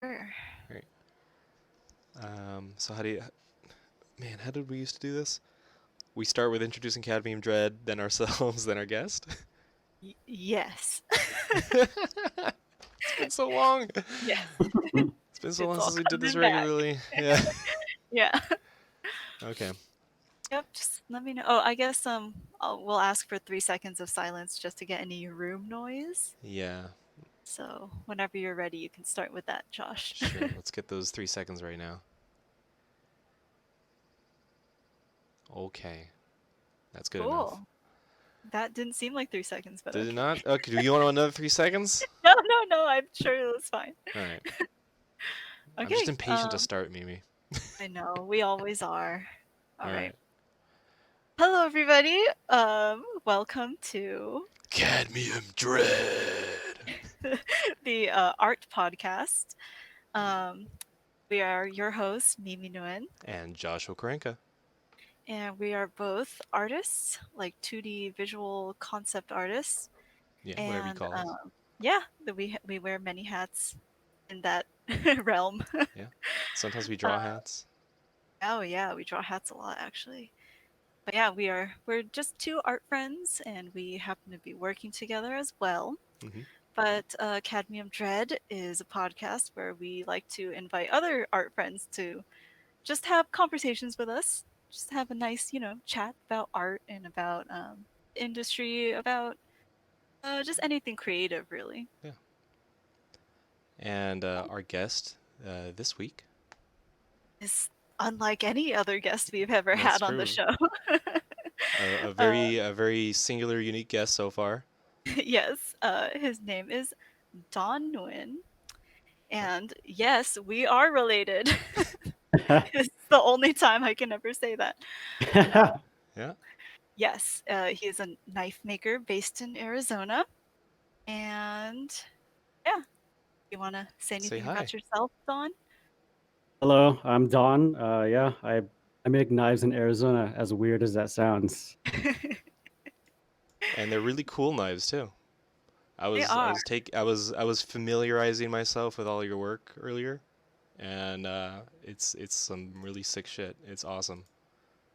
Sure. Right. So how did we used to do this? We start with introducing Cadmium Dread, then ourselves, then our guest. Yes. It's been so long. Yes. It's been so It's long all since we did this coming back. regularly. Yeah. Yeah. Okay. Yep. Just let me know. Oh, I guess we'll ask for 3 seconds of silence just to get any room noise. Yeah. So whenever you're ready, you can start with that, Josh. Sure. Let's get those 3 seconds right now. Okay. That's good enough. Cool. That didn't seem like 3 seconds, but Did it okay. not? Okay. Do you want another 3 seconds? No, no, no. I'm sure it was fine. All right. I'm just Okay. impatient to start, Mimi. I know we always are. All All right. right. Hello, everybody. Welcome to Cadmium Dread. the Art Podcast. Um, we are your hosts, Mimi Nguyen, And Josh Okarenka. and we are both artists, like 2D visual concept artists. Yeah, whatever you And call us. yeah, we wear many hats in that realm. Yeah. Sometimes we draw Uh, hats. oh yeah, we draw hats a lot actually. But yeah, we're just two art friends, and we happen to be working together as well. Mm-hmm. But Cadmium Dread is a podcast where we like to invite other art friends to just have conversations with us, just have a nice, chat about art and about industry, about just anything creative, really. Yeah. And our guest this week. Is unlike any other guest we've ever That's had on the true. show. A uh, very singular, unique guest so far. yes, his name is Don Nguyen. Yep. And yes, we are related. It's the only time I can ever say that. Uh, Yeah. yes, he is a knife maker based in Arizona. And yeah, you want to say Say anything hi. about yourself, Don? Hello, I'm Don. Yeah, I make knives in Arizona. As weird as that sounds. And they're really cool knives too. They are. I was familiarizing myself with all your work earlier, and it's some really sick shit. It's awesome.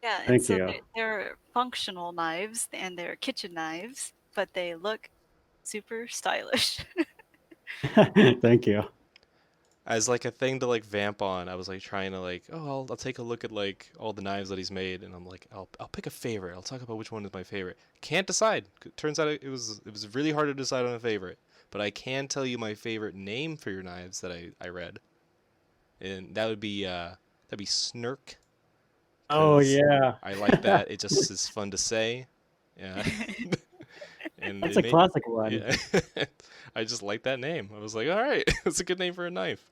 Yeah, and Thank so you. they're functional knives and they're kitchen knives, but they look super stylish. Thank you. As like a thing to like vamp on, I was like trying to like, oh, I'll take a look at like all the knives that he's made, and I'm like, I'll pick a favorite. I'll talk about which one is my favorite. Can't decide. Turns out it was really hard to decide on a favorite, but I can tell you my favorite name for your knives that I read, and that'd be Snirk, Oh because yeah, I like that. It just is fun to say. Yeah, and that's it a made classic one. yeah. I just like that name. I was like, all right, that's a good name for a knife.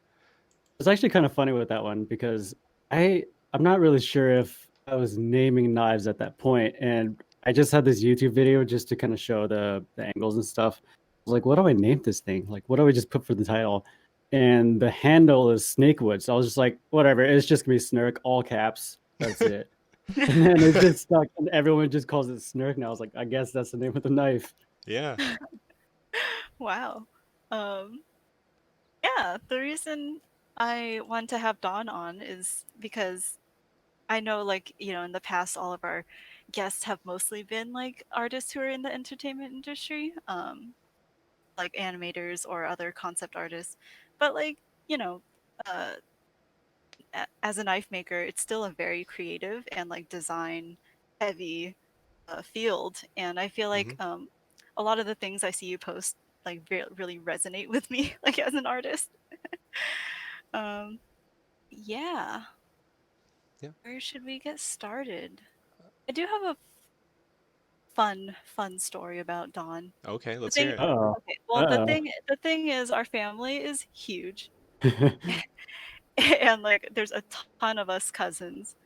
It's actually kind of funny with that one because I'm not really sure if I was naming knives at that point, and I just had this YouTube video just to kind of show the angles and stuff. I was like, what do I name this thing? Like, what do I just put for the title? And the handle is Snakewood, so I was just like, whatever. It's just gonna be Snark, all caps. That's it. And then it just stuck, and everyone just calls it Snark now. I was like, I guess that's the name of the knife. Yeah. Wow. Um, yeah, the reason I want to have Dawn on is because I know, like, in the past, all of our guests have mostly been like artists who are in the entertainment industry, like animators or other concept artists. But, like, you know, uh, as a knife maker, it's still a very creative and like design heavy field. And I feel Mm-hmm. like a lot of the things I see you post like really resonate with me, like as an artist. Um, yeah. Yeah. Where should we get started? I do have a fun story about Dawn. Okay, The let's hear thing it. Oh, Okay, well oh. the thing is our family is huge. And like there's a ton of us cousins.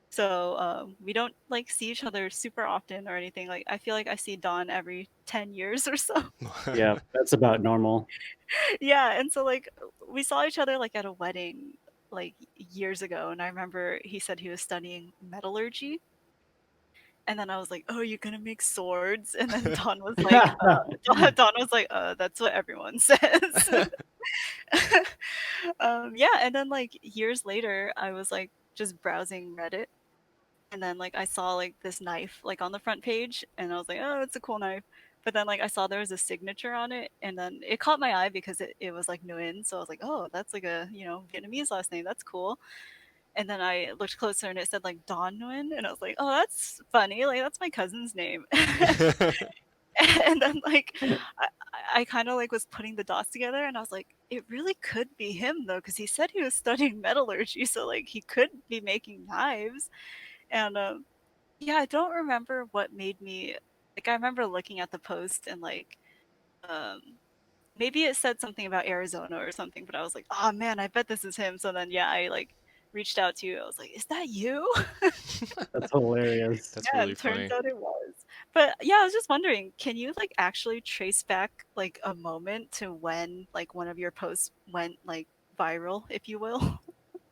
So we don't like see each other super often or anything. Like I feel like I see Dawn every 10 years or so. Yeah, that's about normal. Yeah, and so like we saw each other like at a wedding like years ago, and I remember he said he was studying metallurgy. And then I was like, "Oh, you're gonna make swords?" And then Dawn was like, "That's what everyone says." Yeah, and then like years later, I was like just browsing Reddit, and then like I saw like this knife like on the front page, and I was like, oh, it's a cool knife. But then like I saw there was a signature on it, and then it caught my eye because it was like Nguyen, so I was like, oh, that's like a Vietnamese last name, that's cool. And then I looked closer and it said like Don Nguyen, and I was like, oh, that's funny, like that's my cousin's name. And then like I, I kind of like was putting the dots together, and I was like, it really could be him though, because he said he was studying metallurgy, so like he could be making knives. And yeah, I don't remember what made me like. I remember looking at the post and like um, maybe it said something about Arizona or something, but I was like, oh man, I bet this is him. So then yeah, I like reached out to you. I was like, is that you? That's hilarious. That's Yeah, really and turns funny. out it was. But yeah, I was just wondering, can you like actually trace back like a moment to when like one of your posts went like viral, if you will?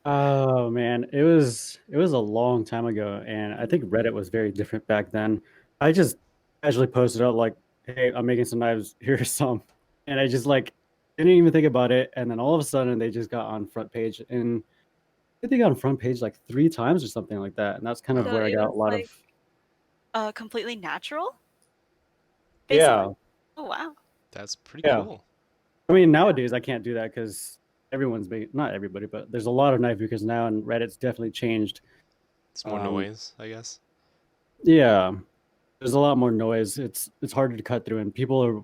Oh man, it was a long time ago, and I think Mm. Reddit was very different back then. I just casually posted up like, "Hey, I'm making some knives. Here's some," and I just like didn't even think about it. And then all of a sudden, they just got on front page, and I think they got on front page like 3 times or something like that. And that's kind of So Wow. where I it got was a lot of like completely natural, basically. yeah, Oh wow. That's pretty yeah. cool. I mean, Yeah. nowadays I can't do that because everyone's making not everybody, but there's a lot of knife makers now, and Reddit's definitely changed. It's more Um, noise, I guess. yeah, there's a lot more noise. It's harder to cut through, and people are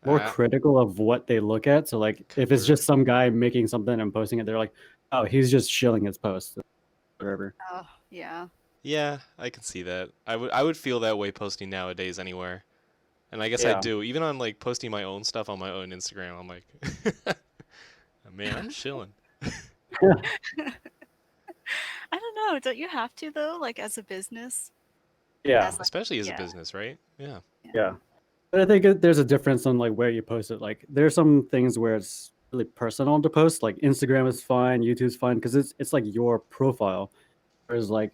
more Uh, critical of what they look at. So like, if it's Convert. just some guy making something and posting it, they're like, "Oh, he's just shilling his post, whatever." Oh yeah. Yeah, I can see that. I would feel that way posting nowadays anywhere. And I guess I Yeah, do. Even on like posting my own stuff on my own Instagram, I'm like, man, I'm chilling. I don't know. Don't you have to though? Like as a business, yeah, as like Especially as a yeah, business, right? Yeah. yeah. yeah. But I think there's a difference on like where you post it. Like, there's some things where it's really personal to post. Like Instagram is fine, YouTube's fine because it's like your profile. Whereas like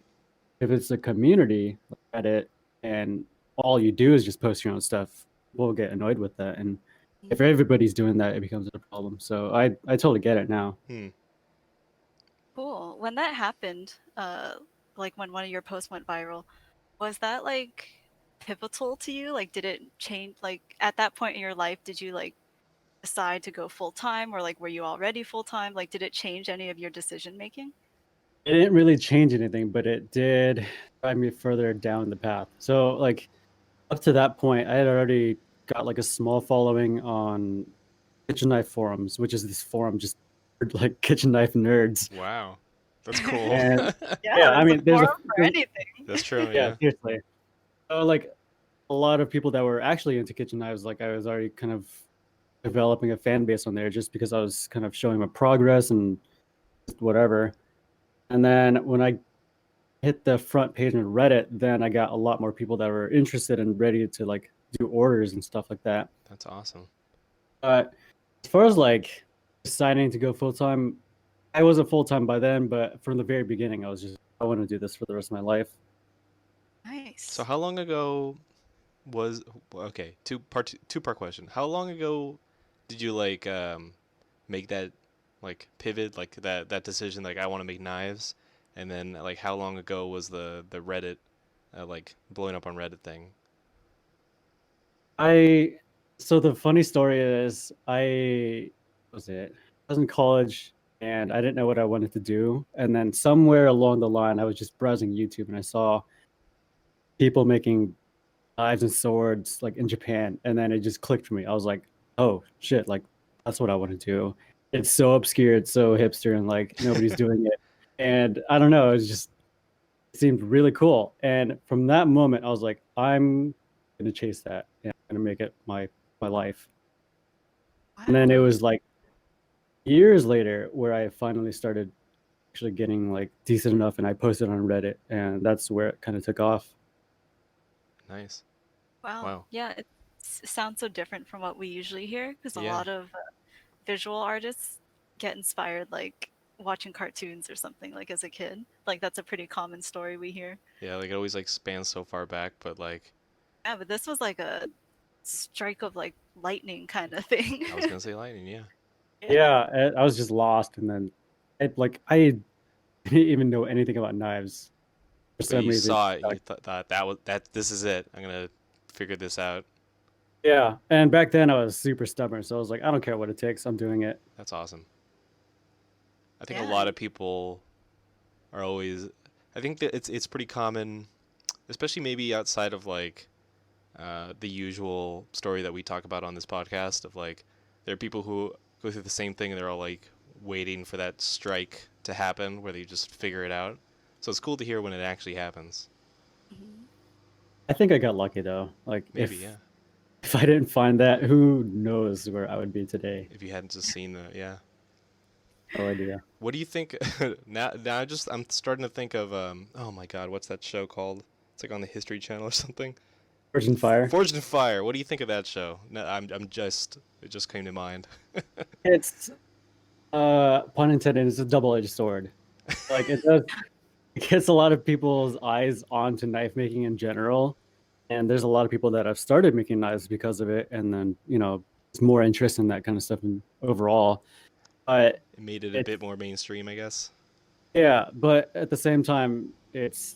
if it's a community like Reddit and all you do is just post your own stuff, we'll get annoyed with that. And if Mm. everybody's doing that, it becomes a problem. So I totally get it now. Hmm. Cool. When that happened, like when one of your posts went viral, was that like pivotal to you? Like, did it change? Like at that point in your life, did you like decide to go full time, or like were you already full time? Like, did it change any of your decision making? It didn't really change anything, but it did drive me further down the path. So like up to that point, I had already got like a small following on kitchen knife forums, which is this forum just for, like kitchen knife nerds. Wow. That's cool. And Yeah, yeah, I there's a mean, forum for there's anything. That's true, yeah, yeah. seriously. So like a lot of people that were actually into kitchen knives, like I was already kind of developing a fan base on there just because I was kind of showing my progress and just whatever. And then when I hit the front page on Reddit, then I got a lot more people that were interested and ready to like do orders and stuff like that. That's awesome. But as far as like deciding to go full time, I wasn't full time by then, but from the very beginning, I was just I want to do this for the rest of my life. So Nice. how long ago was okay, two part question. How long ago did you like make that like pivot, like that decision like I want to make knives? And then like how long ago was the Reddit like blowing up on Reddit thing? I so the funny story is what was it? I was in college and I didn't know what I wanted to do. And then somewhere along the line, I was just browsing YouTube and I saw people making knives and swords like in Japan, and then it just clicked for me. I was like, oh shit, like that's what I want to do. It's so obscure, it's so hipster, and like nobody's doing it. And I don't know, it seemed really cool. And from that moment, I was like, I'm gonna chase that and I'm gonna make it my life. And then it Wow. was like years later where I finally started actually getting like decent enough, and I posted on Reddit, and that's where it kind of took off. Nice. Wow. Wow. Yeah, it sounds so different from what we usually hear, because a Yeah. lot of visual artists get inspired like watching cartoons or something like as a kid. Like that's a pretty common story we hear. Yeah, like it always like spans so far back, but like Yeah, but this was like a strike of like lightning kind of thing. I was gonna say lightning, yeah. Yeah. Yeah, I was just lost, and then I didn't even know anything about knives for But some you reason. saw it and you thought that was that. This is it. I'm gonna figure this out. Yeah, and back then I was super stubborn, so I was like, I don't care what it takes, I'm doing it. That's awesome. I think a Yeah. lot of people are always. I think that it's pretty common, especially maybe outside of like the usual story that we talk about on this podcast of like there are people who go through the same thing and they're all like waiting for that strike to happen where they just figure it out. So it's cool to hear when it actually happens. Mhm. I think I got lucky though. Like Maybe, yeah. if I didn't find that, who knows where I would be today? If you hadn't just seen the yeah. No idea. What do you think now I'm starting to think of oh my god, what's that show called? It's like on the History Channel or something. Virgin Fire. Forged in Fire. What do you think of that show? No, I'm just it just came to mind. It's pun intended, it's a double-edged sword. Like it gets a lot of people's eyes onto knife making in general. And there's a lot of people that have started making knives because of it, and then it's more interest in that kind of stuff in overall. But It made it a it's bit more mainstream, I guess. yeah, but at the same time, it's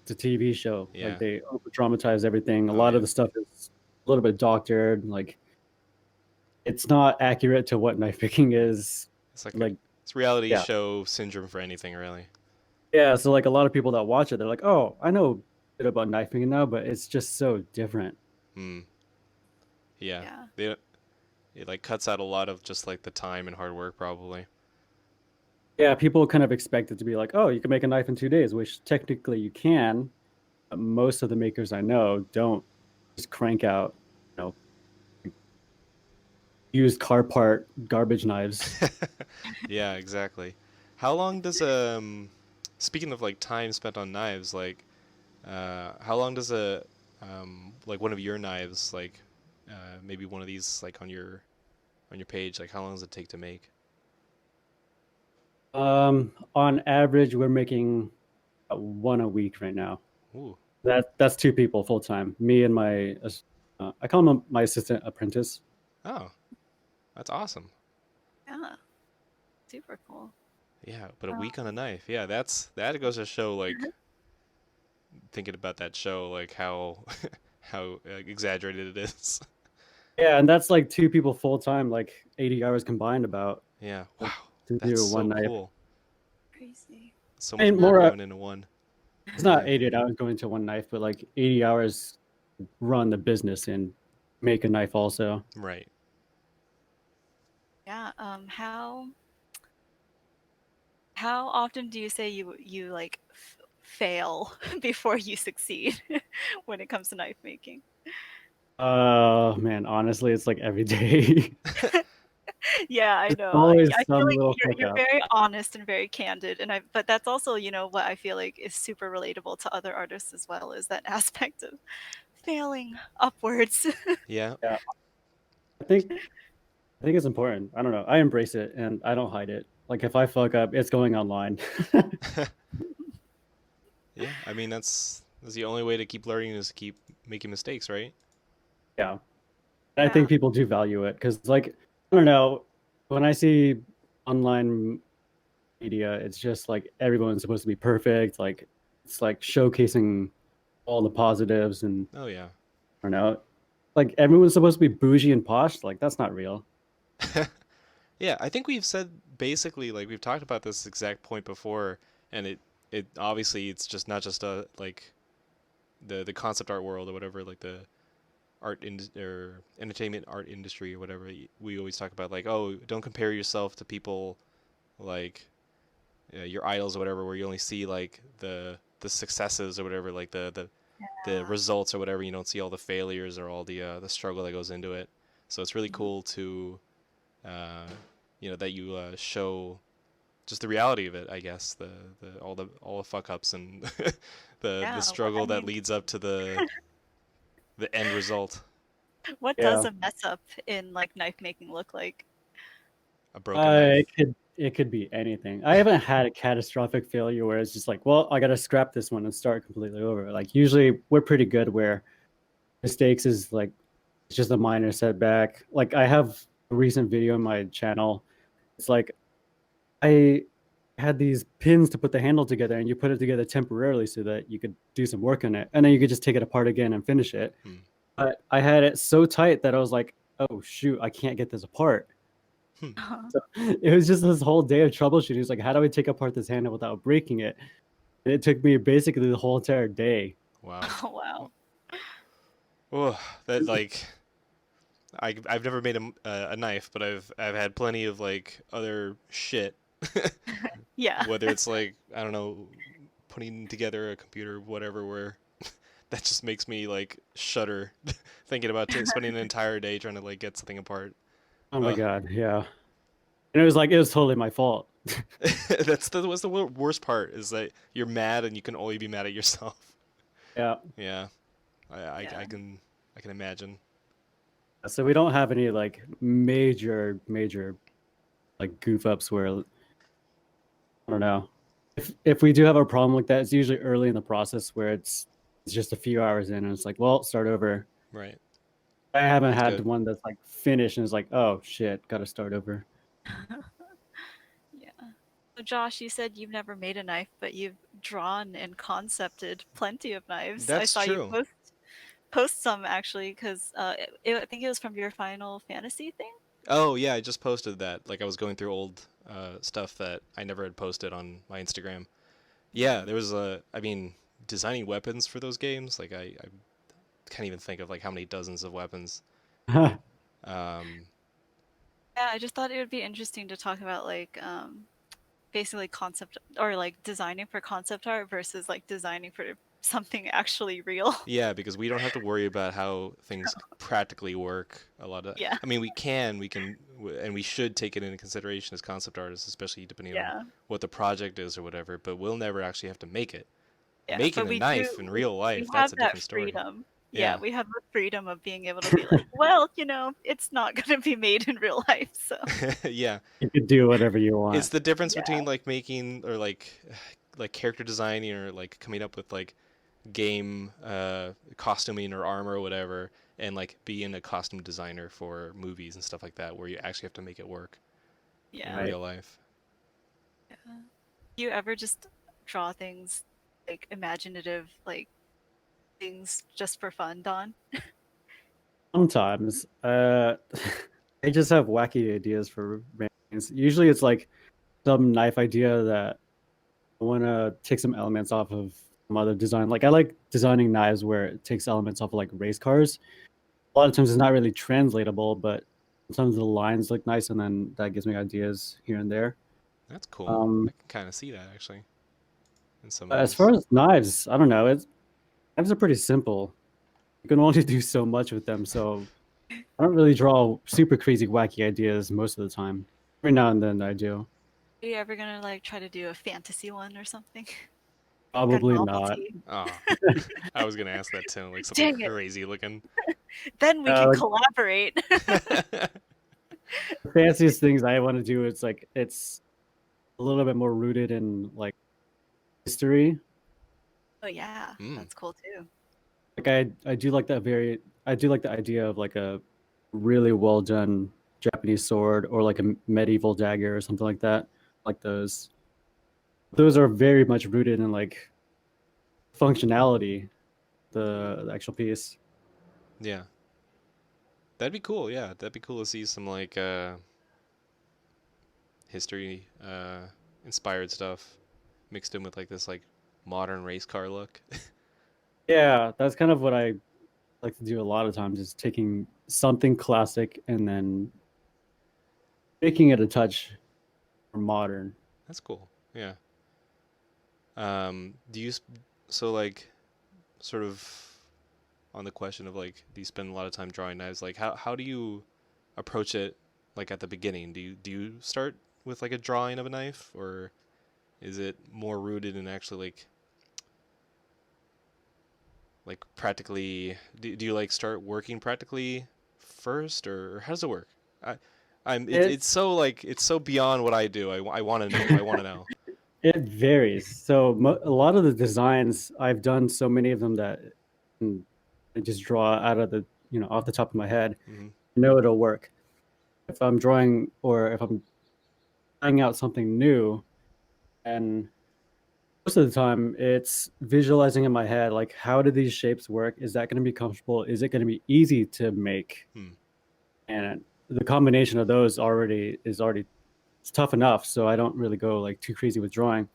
a TV show. Like Yeah. they over dramatize everything. A Oh lot of yeah. the stuff is a little bit doctored. Like it's not accurate to what knife picking is. It's like a Like it's reality yeah, show syndrome for anything really. yeah. So like a lot of people that watch it, they're like, oh, I know a bit about knife picking now, but it's just so different. Hmm. Yeah. Yeah. They it like cuts out a lot of just like the time and hard work probably. Yeah, people kind of expect it to be like, oh, you can make a knife in 2 days, which technically you can. But most of the makers I know don't just crank out, you know, used car part garbage knives. Yeah, exactly. How long does speaking of like time spent on knives, like how long does a like one of your knives like maybe one of these like on your page, like how long does it take to make? On average, we're making one a week right now. Ooh. That's two people full time. Me and I call him my assistant apprentice. Oh, that's awesome. Yeah. Super cool. Yeah, but a Um, week on a knife. Yeah, that goes to show like thinking about that show like how how exaggerated it is. Yeah, and that's like two people full time, like 80 hours combined about Yeah. like, Wow. to That's do one so knife. cool. crazy. So I much mean, work more. going into one It's one not knife. 80 hours going to one knife, but like 80 hours run the business and make a knife also. Right. Yeah. How often do you say you like fail before you succeed when it comes to knife making? Man, honestly, it's like every day. Yeah, I There's know. always I feel some like little fuck you're up. very honest and very candid, and but that's also, what I feel like is super relatable to other artists as well, is that aspect of failing upwards. Yeah. Yeah, I think I think it's important. I don't know. I embrace it and I don't hide it. Like if I fuck up, it's going online. Yeah. I mean that's the only way to keep learning is to keep making mistakes, right? Yeah. And I Yeah. think people do value it because, like, I don't know, when I see online media, it's just like everyone's supposed to be perfect. Like, it's like showcasing all the positives, and Oh yeah. I don't know, like everyone's supposed to be bougie and posh. Like, that's not real. Yeah, I think we've said basically like we've talked about this exact point before, and it obviously it's just not just a like the concept art world or whatever, like the or entertainment art industry or whatever. We always talk about like, oh, don't compare yourself to people like your idols or whatever, where you only see like the successes or whatever, like the Yeah. results or whatever. You don't see all the failures or all the struggle that goes into it. So it's really Mhm. cool to uh, that you show just the reality of it, I guess the all the fuck ups and the Yeah. What struggle I that mean, leads up to the end result. what does Yeah. a mess up in like knife making look like? A broken knife. It could be anything. I haven't had a catastrophic failure where it's just like, well, I got to scrap this one and start completely over. Like usually we're pretty good where mistakes is like it's just a minor setback. Like I have a recent video on my channel It's like I had these pins to put the handle together, and you put it together temporarily so that you could do some work on it, and then you could just take it apart again and finish it. Hmm. But I had it so tight that I was like, "Oh shoot, I can't get this apart." Hmm. So it was just this whole day of troubleshooting. It's like, how do I take apart this handle without breaking it? And it took me basically the whole entire day. Wow. Oh, wow. Oh, that like I've never made a knife, but I've had plenty of like other shit. Yeah. Whether it's like I don't know, putting together a computer, whatever, where that just makes me like shudder thinking about spending an entire day trying to like get something apart. Oh my Ugh. god, yeah. And it was totally my fault. What's the worst part is that you're mad and you can only be mad at yourself. Yeah. Yeah, Yeah. I can imagine. So we don't have any like major like goof ups where I don't know. If we do have a problem like that, it's usually early in the process where it's just a few hours in and it's like, well, start over. Right. I haven't That's had good. one that's like finished and it's like, oh shit, gotta start over. Yeah. So Josh, you said you've never made a knife, but you've drawn and concepted plenty of knives. I That's saw you true. post some actually, because I think it was from your Final Fantasy thing. Oh yeah, I just posted that. Like I was going through old stuff that I never had posted on my Instagram. Yeah, there was a. I mean, designing weapons for those games. Like I can't even think of like how many dozens of weapons. Um, Yeah, I just thought it would be interesting to talk about like basically concept or like designing for concept art versus like designing for something actually real. yeah, because we don't have to worry about how things practically work. A lot of. Yeah. I mean, we can, and we should take it into consideration as concept artists, especially depending on Yeah. what the project is or whatever. But we'll never actually have to make it. Yeah, but Making a knife in real we life, have that's a that different story. freedom. Yeah, Yeah. we have the freedom of being able to be like, well, it's not going to be made in real life, so Yeah. You could do whatever you It's want. the difference yeah. between like making or like character designing or like coming up with like game costuming or armor or whatever and like being a costume designer for movies and stuff like that where you actually have to make it work in Yeah. Right. real life. Yeah. Do you ever just draw things like imaginative like things just for fun, Don? Sometimes I just have wacky ideas for things. Usually it's like some knife idea that I want to take some elements off of some other design. Like I like designing knives where it takes elements off of like race cars. A lot of times it's not really translatable, but sometimes the lines look nice, and then that gives me ideas here and there. That's cool. I Um, can kind of see that actually in some as ways. far as knives, I don't know. Knives are pretty simple. You can only do so much with them, so I don't really draw super crazy, wacky ideas most of the time. Every now and then I do. Are you ever gonna like try to do a fantasy one or something? Like a Probably not. novelty? Ah, I was gonna ask that too, like something Dang it! crazy looking. Then we can Like collaborate. the fanciest things I want to do, it's a little bit more rooted in like history. Oh yeah, Mm, that's cool too. Like I do like the idea of like a really well done Japanese sword or like a medieval dagger or something like that. Like those are very much rooted in like functionality, the actual piece. yeah, that'd be cool. Yeah, that'd be cool to see some like history inspired stuff mixed in with like this like modern race car look. Yeah, that's kind of what I like to do a lot of times is taking something classic and then making it a touch more modern. That's cool. Yeah. Do you so like sort of on the question of like do you spend a lot of time drawing knives? Like how do you approach it like at the beginning? Do you start with like a drawing of a knife or is it more rooted in actually like practically do you like start working practically first or how does it work? It's It's so like it's so beyond what I do. I want to know. I want to know. it varies. So a lot of the designs I've done so many of them that mm, I just draw out of the off the top of my head. Hmm. I know it'll work. If I'm drawing or if I'm trying out something new, and most of the time it's visualizing in my head like how do these shapes work? Is that going to be comfortable? Is it going to be easy to make? Hmm. And the combination of those already it's tough enough, so I don't really go like too crazy with drawing.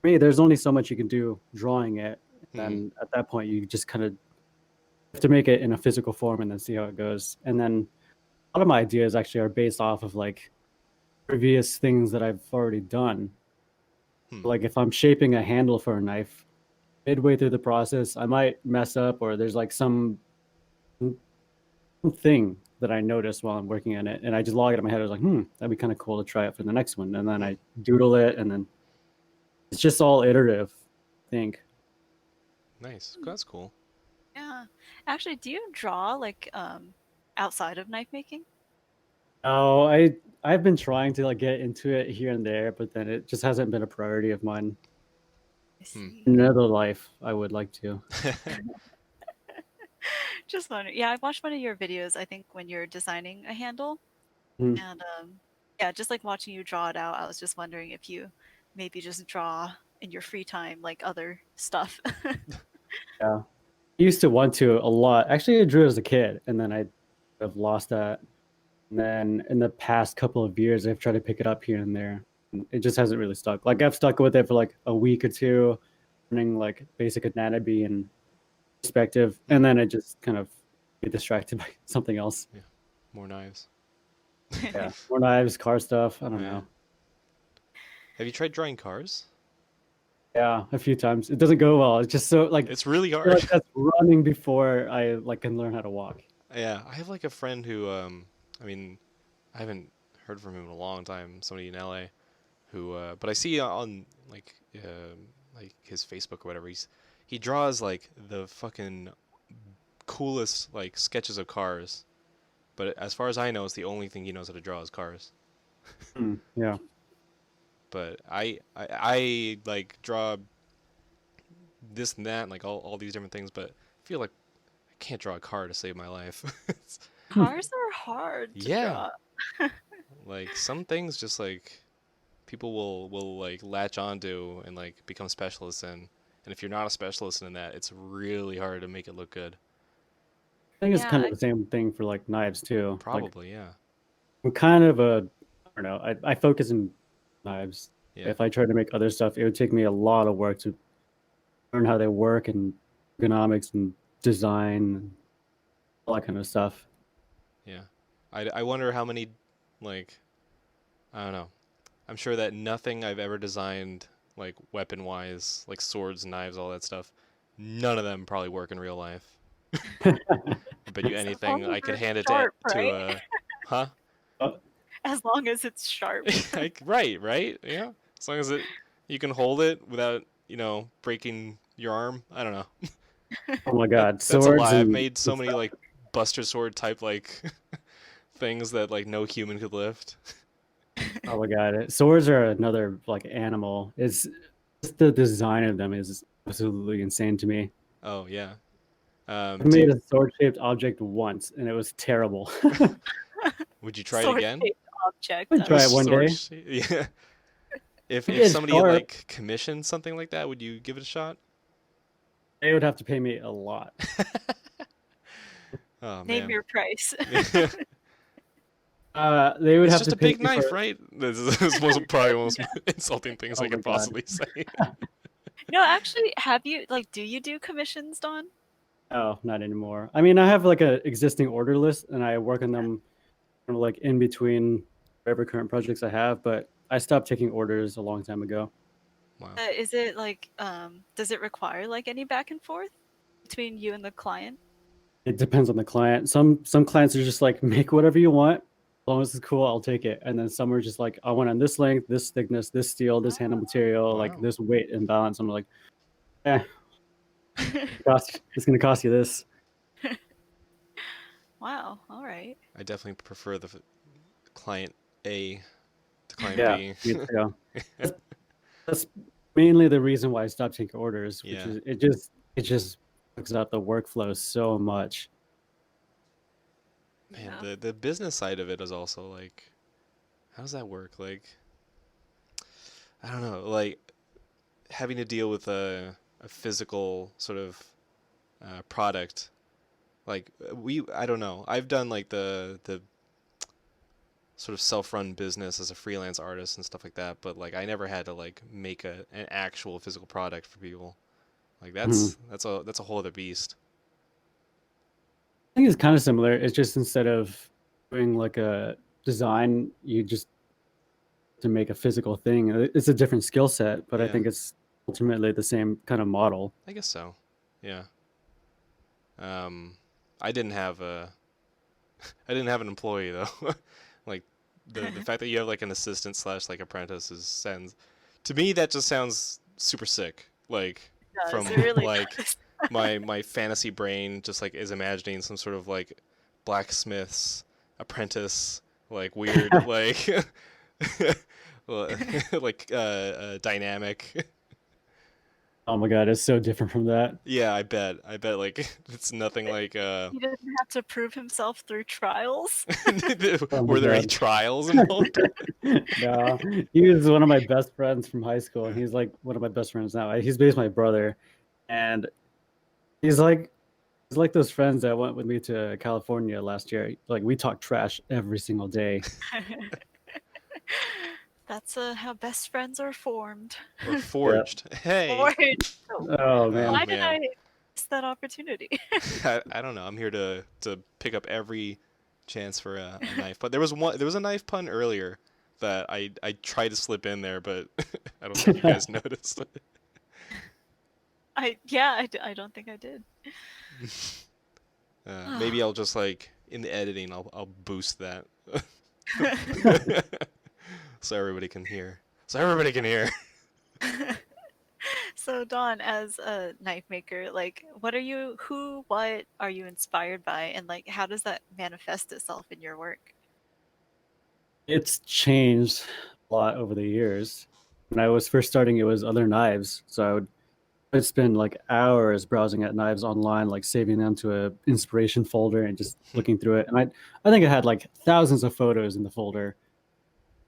For me, there's only so much you can do drawing it, Hmm. and at that point you just kind of have to make it in a physical form and then see how it goes. And then a lot of my ideas actually are based off of like previous things that I've already done. Hmm. Like if I'm shaping a handle for a knife, midway through the process, I might mess up, or there's like some thing that I noticed while I'm working on it, and I just log it in my head. I was like, that'd be kind of cool to try it for the next one, and then Hmm. I doodle it, and then it's just all iterative, I think. Nice. That's cool. Yeah. Actually, do you draw like outside of knife making? Oh, I've been trying to like get into it here and there, but then it just hasn't been a priority of mine. I Hmm. see. In another life, I would like to. Just wondering. Yeah, I watched one of your videos, I think when you're designing a handle. Mhm. And yeah, just like watching you draw it out, I was just wondering if you maybe just draw in your free time like other stuff. Yeah, I used to want to a lot. Actually, I drew as a kid, and then I have lost that. And then in the past couple of years, I've tried to pick it up here and there. And it just hasn't really stuck. Like I've stuck with it for like a week or two, learning like basic anatomy and perspective, Hmm. and then I just kind of get distracted by something else. Yeah. More knives. Yeah, more knives, car stuff. I don't Yeah. know. Have you tried drawing cars? Yeah, a few times. It doesn't go well. It's just so like It's really I feel hard. like that's running before I like can learn how to walk. Yeah, I have like a friend who I mean, I haven't heard from him in a long time, somebody in LA who but I see on like his Facebook or whatever, he draws like the fucking coolest like sketches of cars. But as far as I know, it's the only thing he knows how to draw is cars. Yeah. But I like draw this and that, and, like all these different things, but I feel like I can't draw a car to save my life. Cars are hard to Yeah, draw. like some things just like people will like latch onto and like become specialists in, and if you're not a specialist in that, it's really hard to make it look good. I think it's Yeah, kind of the same thing for like knives too. Like Probably, yeah, I'm kind of a, I don't know, I focus in knives. yeah, If I tried to make other stuff, it would take me a lot of work to learn how they work and ergonomics and design and all that kind of stuff. yeah. I wonder how many like I don't know. I'm sure that nothing I've ever designed like weapon wise, like swords, knives, all that stuff, none of them probably work in real life. I bet you as long anything as I could it's hand it sharp, to right? a huh? Oh, As long as it's sharp. Like, right, yeah. As long as it you can hold it without, breaking your arm. I don't know. oh my That God, that's a swords lie. I've made so and many stuff. like Buster Sword type like things that like no human could lift. Oh my God, swords are another like animal. It's just the design of them is absolutely insane to me. Oh yeah. I Do made you, a sword-shaped object once, and it was terrible. would you try it Sword again? shaped object. I'd I try it one Sword, day. yeah. If It's somebody had sharp. like commissioned something like that, would you give it a shot? They would have to pay me a lot. Oh Name man. your price. They would It's have just to a pay big me knife, for. right? This was probably one of the most insulting things I Oh my could God. possibly say. No, actually, have you like do you do commissions, Dawn? Oh, not anymore. I mean, I have like a existing order list, and I work on them kind of like in between whatever current projects I have. But I stopped taking orders a long time ago. Wow. Is it like does it require like any back and forth between you and the client? It depends on the client. Some clients are just like make whatever you want, as long as it's cool, I'll take it. And then some are just like I want on this length, this thickness, this steel, this handle material, like Wow. this weight and balance. I'm like, eh, it's gonna cost you this. Wow, all right. I definitely prefer the client A to client Yeah, B. me too. That's, that's mainly the reason why I stopped taking orders, which Yeah. is it just fucks up the workflow so much. Man, Yeah. the business side of it is also like how does that work? Like I don't know, like having to deal with a physical sort of product. Like I don't know. I've done like the sort of self-run business as a freelance artist and stuff like that, but like I never had to like make an actual physical product for people. Like Mhm. that's a whole other beast. I think it's kind of similar. It's just instead of doing like a design, you just to make a physical thing. It's a different skill set, but I Yeah, think it's ultimately the same kind of model. I guess so. Yeah. Um, I didn't have a I didn't have an employee though. Like the fact that you have like an assistant slash like apprentice is sounds to me that just sounds super sick. Like Does it from really like does? my fantasy brain just like is imagining some sort of like blacksmith's apprentice, like weird like like dynamic. Oh my God, it's so different from that. Yeah, I bet like it's nothing like He didn't have to prove himself through trials. Oh my were there any God. trials involved? No, he was one of my best friends from high school, and he's like one of my best friends now. He's basically my brother, and he's like he's like those friends that went with me to California last year. Like we talk trash every single day. That's how best friends are formed. Or Yeah. forged. Hey. Or so Oh Oh why man. did man. I miss that opportunity? I don't know. I'm here to pick up every chance for a knife. But there was a knife pun earlier that I tried to slip in there, but I don't think you guys noticed. I don't think I did. Maybe I'll just like in the editing I'll boost that so everybody can hear. So everybody can hear. So Dawn, as a knife maker, like what are you inspired by, and like how does that manifest itself in your work? It's changed a lot over the years. When I was first starting, it was other knives. So I'd spend like hours browsing at knives online, like saving them to a inspiration folder and just looking through it. And I think I had like thousands of photos in the folder.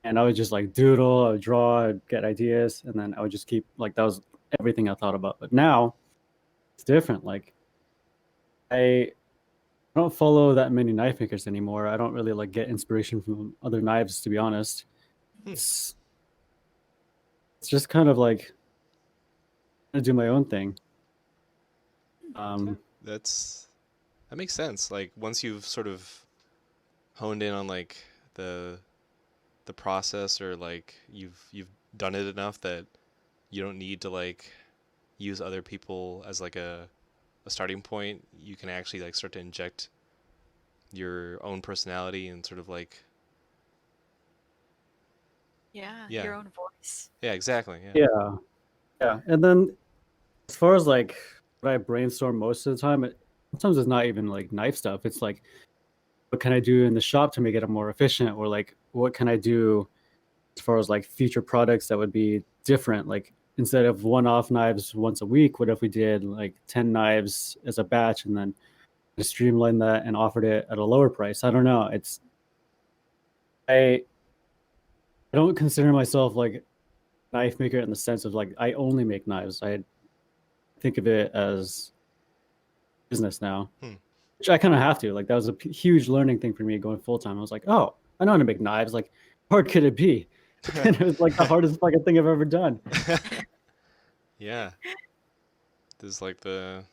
And I would just like doodle, I would draw, I'd get ideas, and then I would just keep like that was everything I thought about. But now it's different. Like I don't follow that many knife makers anymore. I don't really like get inspiration from other knives, to be honest. It's it's just kind of like I do my own thing. Yeah, Um, that makes sense. Like once you've sort of honed in on like the the process or like you've done it enough that you don't need to like use other people as like a starting point. You can actually like start to inject your own personality and sort of like Yeah, yeah, your own voice. yeah, exactly, yeah. yeah, yeah. And then as far as like what I brainstorm most of the time, sometimes it's not even like knife stuff. It's like what can I do in the shop to make it more efficient, or like what can I do as far as like future products that would be different. Like instead of one-off knives once a week, what if we did like 10 knives as a batch and then just streamline that and offered it at a lower price? I don't know. I I don't consider myself like a knife maker in the sense of like I only make knives. I think of it as business now, Hmm. which I kind of have to. Like that was a huge learning thing for me going full time. I was like, oh, I know how to make knives. Like, how hard could it be? And it was like the hardest fucking thing I've ever done. Yeah, there's like the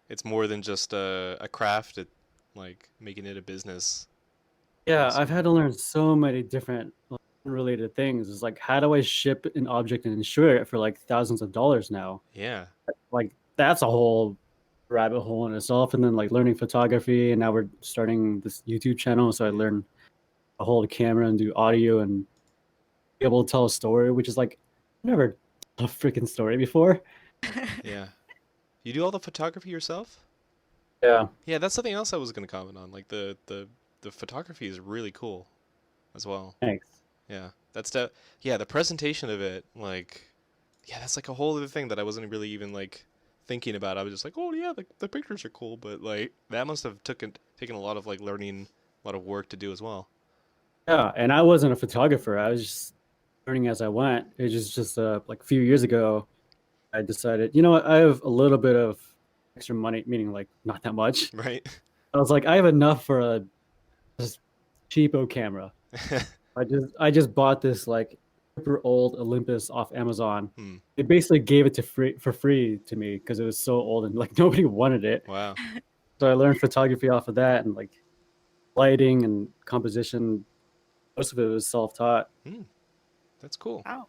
it's more than just a craft. It like making it a business. Yeah, Is I've had to learn so many different like, unrelated things. It's like, how do I ship an object and insure it for like thousands of dollars now? yeah, Like, that's a whole rabbit hole in itself. And then like learning photography, and now we're starting this YouTube channel, so I learn to hold a camera and do audio and be able to tell a story, which is like I've never told a freaking story before. yeah. You do all the photography yourself? Yeah, Yeah, that's something else I was gonna comment on. Like the photography is really cool as well. thanks. Yeah, yeah, the presentation of it, like, yeah, that's like a whole other thing that I wasn't really even like thinking about. I was just like, oh yeah, the pictures are cool, but like that must have taken a lot of like learning, a lot of work to do as well. Yeah, and I wasn't a photographer. I was just learning as I went. It was just like a few years ago, I decided, you know what, I have a little bit of extra money, meaning like not that much. Right. I was like, I have enough for a just cheapo camera. I just bought this like super old Olympus off Amazon. Hmm. They basically gave it to free for free to me because it was so old and like nobody wanted it. Wow. So I learned photography off of that and like lighting and composition. Most of it was self-taught. Hmm. That's cool. Wow.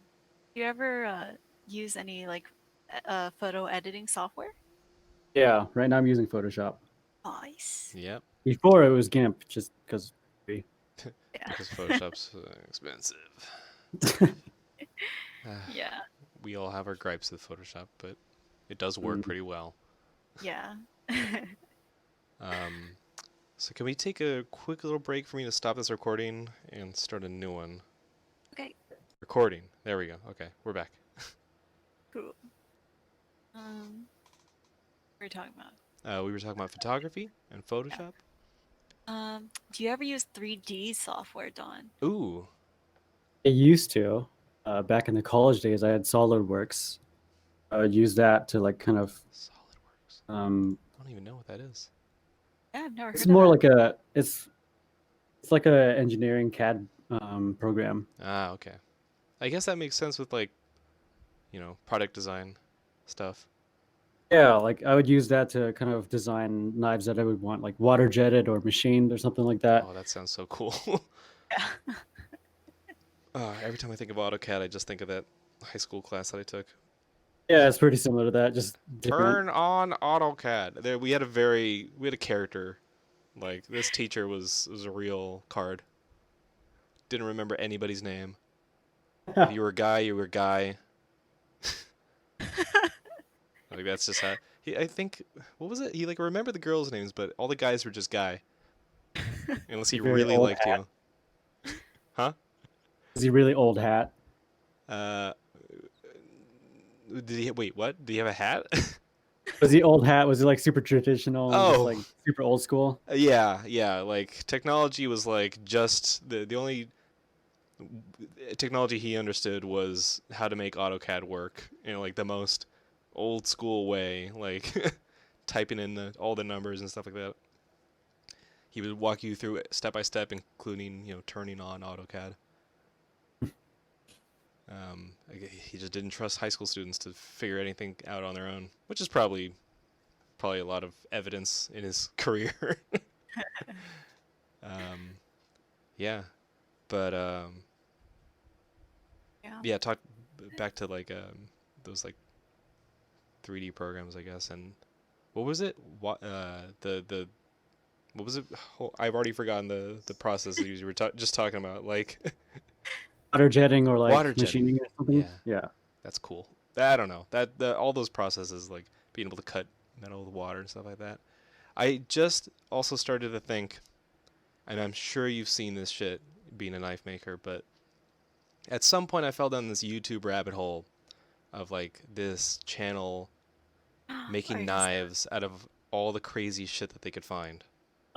Do you ever use any like photo editing software? Yeah, right now I'm using Photoshop. Nice. Yep. Before it was GIMP, just because. Yeah. Because Photoshop's expensive. Ah, Yeah. we all have our gripes with Photoshop, but it does work pretty well. Yeah. Um, so can we take a quick little break for me to stop this recording and start a new one? Okay. Recording. There we go. Okay, we're back. Cool. What are we talking about? We were talking about photography and Photoshop. Do you ever use 3D software, Don? Ooh, I used to. Back in the college days, I had SolidWorks. I would use that to like kind of. SolidWorks. Um, I don't even know what that is. Yeah, I've never it's heard of more that. like a it's like a engineering CAD program. Ah, okay. I guess that makes sense with like, product design stuff. Yeah, like I would use that to kind of design knives that I would want, like water jetted or machined or something like that. Oh, that sounds so cool. Yeah. Every time I think of AutoCAD, I just think of that high school class that I took. Yeah, it's pretty similar to that, just different. Turn on AutoCAD. There, we had a character. Like this teacher was a real card. Didn't remember anybody's name. If you were a guy, you were a guy. Like that's just how I think. What was it? He like remembered the girls' names, but all the guys were just guy. Unless he Very really old liked hat. you, huh? Is he really old hat? Uh, did he wait? What? Did he have a hat? Was he old hat? Was he like super traditional, just Oh, like super old school? yeah, yeah. Like technology was like just the only technology he understood was how to make AutoCAD work in like the most old school way, like typing in all the numbers and stuff like that. He would walk you through it step by step, including turning on AutoCAD. He just didn't trust high school students to figure anything out on their own, which is probably a lot of evidence in his career. um, yeah, but Yeah. yeah, talk back to like those like 3D programs, I guess. And what was it? What the what was it? Oh, I've already forgotten the process you were just talking about, like Water jetting or water like jetting. machining or something? Yeah, Yeah. that's cool. I don't know all those processes, like being able to cut metal with water and stuff like that. I just also started to think, and I'm sure you've seen this shit being a knife maker, but at some point I fell down this YouTube rabbit hole of like this channel Are making you serious? knives out of all the crazy shit that they could find.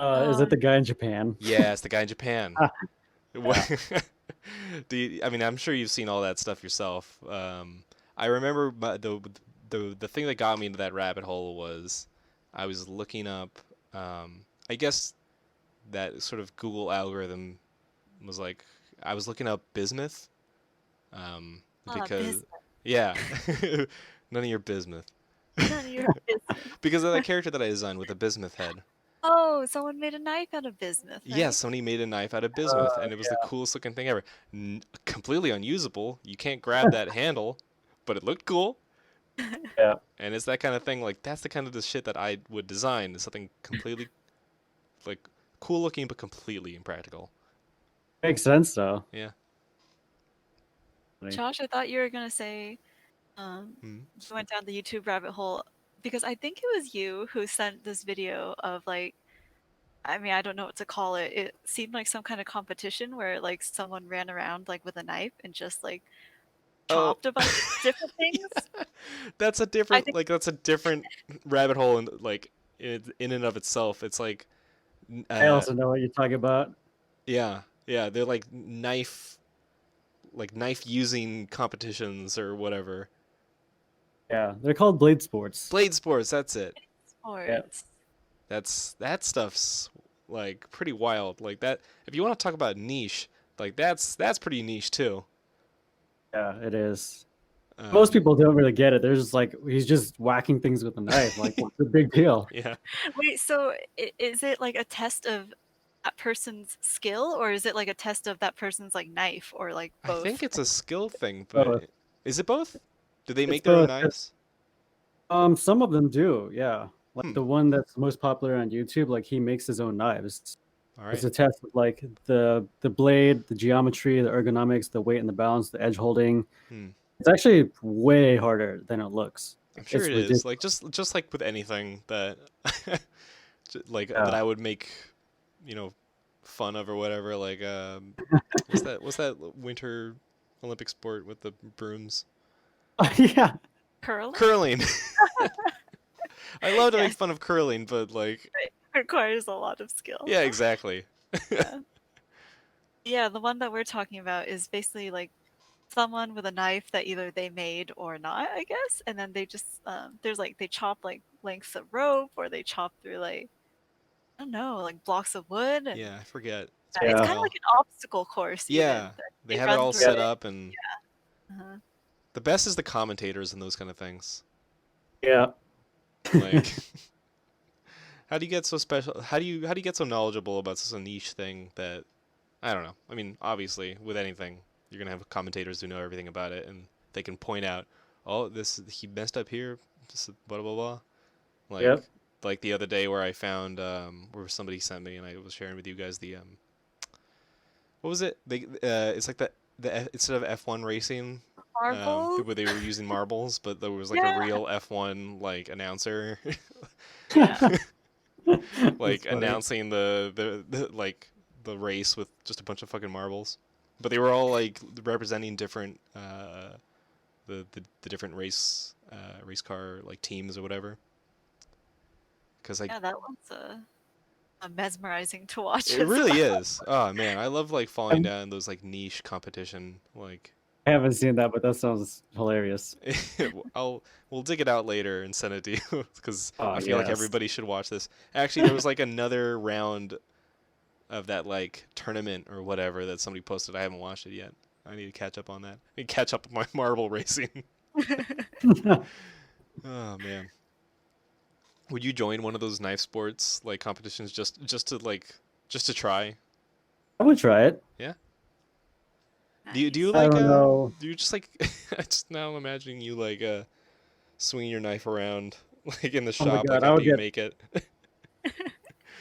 Is Oh, it the guy in Japan? Yeah, it's the guy in Japan. Ah, yeah. I mean, I'm sure you've seen all that stuff yourself. I remember the thing that got me into that rabbit hole was I was looking up. I guess that sort of Google algorithm was like I was looking up bismuth. Because business. yeah, none of your bismuth. None of your business. Because of that character that I designed with a bismuth head. Oh, someone made a knife out of bismuth, Yes, right? somebody made a knife out of bismuth, Uh, and it was the coolest looking thing ever. Completely unusable. You can't grab that handle, but it looked cool. yeah. And it's that kind of thing. Like that's the kind of the shit that I would design. Is something completely like cool looking, but completely impractical. Makes sense though. Yeah. Like, Josh, I thought you were gonna say Hmm. you went down the YouTube rabbit hole because I think it was you who sent this video of like I mean, I don't know what to call it. It seemed like some kind of competition where like someone ran around like with a knife and just like Oh, chopped a bunch of different things. yeah. That's a I different think that's a different rabbit hole, and like in and of itself. It's like I uh also know what you're talking about. yeah, yeah, they're like knife like knife using competitions or whatever. Yeah, they're called blade sports. Blade sports, that's it. Yeah. Sports. That stuff's like pretty wild. Like that, if you want to talk about niche, like that's pretty niche too. Yeah, it is. Most Um, people don't really get it. They're just like, he's just whacking things with a knife. Like, what's the big deal? yeah, Wait, so is it like a test of that person's skill, or is it like a test of that person's like knife, or like I think both? it's a skill thing, Both. but is it both? Do they It's make their own both. knives? Some of them do, yeah. Like Hmm. the one that's most popular on YouTube, like he makes his own knives. All It's right. a test of like the blade, the geometry, the ergonomics, the weight and the balance, the edge holding. Hmm. It's actually way harder than it looks. I'm sure It's it is. ridiculous. Like just like with anything that like that Yeah. I would make, you know, fun of or whatever. Like what's that winter Olympic sport with the brooms? Yeah. Curling? Curling. I love to make Yes, fun of curling, but like it requires a lot of skill. yeah, exactly. Yeah. Yeah, the one that we're talking about is basically like someone with a knife that either they made or not, I guess, and then they just there's like they chop like lengths of rope, or they chop through like I don't know, like blocks of wood, and Yeah, I forget. It's it's been a Yeah. kind of while. like an obstacle course Yeah, even that they they have it run all through Yeah. set it. up, and Uh-huh. the best is the commentators and those kind of things. Yeah. Like, how do you get so special? How do you get so knowledgeable about such a niche thing that I don't know. I mean, obviously, with anything, you're gonna have commentators who know everything about it, and they can point out, oh, this he messed up here, just blah blah blah. Like, Yep. like the other day where I found where somebody sent me, and I was sharing with you guys the what was it? They it's like instead of F1 racing, Marbles? where they were using marbles, but there was like a Yeah, real F1 like announcer, yeah. like That's funny. announcing the like the race with just a bunch of fucking marbles. But they were all like representing different the different race car like teams or whatever. Because like Yeah, that one's mesmerizing to watch it as really well. is. Oh man, I love like falling I'm- down those like niche competition like. I haven't seen that, but that sounds hilarious. I'll we'll dig it out later and send it to you because Oh I feel like yes. everybody should watch this. Actually, there was like another round of that like tournament or whatever that somebody posted. I haven't watched it yet. I need to catch up on that. I need to catch up with my marble racing. Oh man, would you join one of those knife sports like competitions just to like just to try? I would try it. Yeah. Do you Nice. I like don't know. do you just like I just now imagining you like swinging your knife around like in the Oh my shop like god, I after would you get. make it